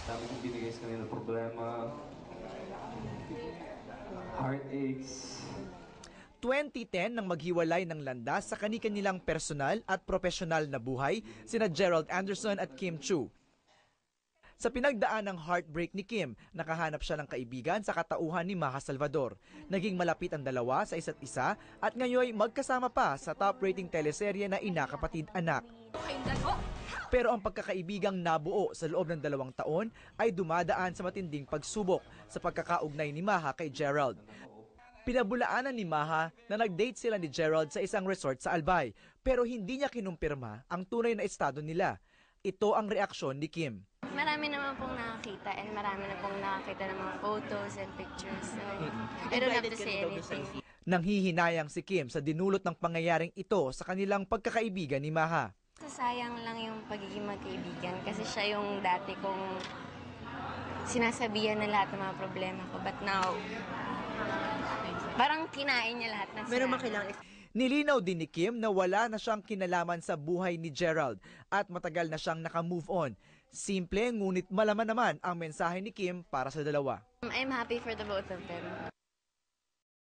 Daming ibinigay sa kanila problema, heartaches. 2010 nang maghiwalay ng landas sa kani-kanilang personal at profesional na buhay sina Gerald Anderson at Kim Chiu. Sa pinagdaan ng heartbreak ni Kim, nakahanap siya ng kaibigan sa katauhan ni Maja Salvador. Naging malapit ang dalawa sa isa't isa at ngayon magkasama pa sa top-rating teleserye na Ina Kapatid Anak. Pero ang pagkakaibigang nabuo sa loob ng 2 taon ay dumadaan sa matinding pagsubok sa pagkakaugnay ni Maja kay Gerald. Pinabulaanan ni Maja na nag-date sila ni Gerald sa isang resort sa Albay pero hindi niya kinumpirma ang tunay na estado nila. Ito ang reaksyon ni Kim. Marami naman pong nakakita and marami na pong nakakita ng mga photos and pictures. So, I don't have to say anything. Nanghihinayang si Kim sa dinulot ng pangyayaring ito sa kanilang pagkakaibigan ni Maja. Sayang lang yung pagiging magkaibigan kasi siya yung dati kong sinasabihan na lahat ng mga problema ko. But now, parang kinain niya lahat ng sinabi. Nilinaw din ni Kim na wala na siyang kinalaman sa buhay ni Gerald at matagal na siyang naka-move on. Simple ngunit malaman naman ang mensahe ni Kim para sa dalawa. I'm happy for the both of them.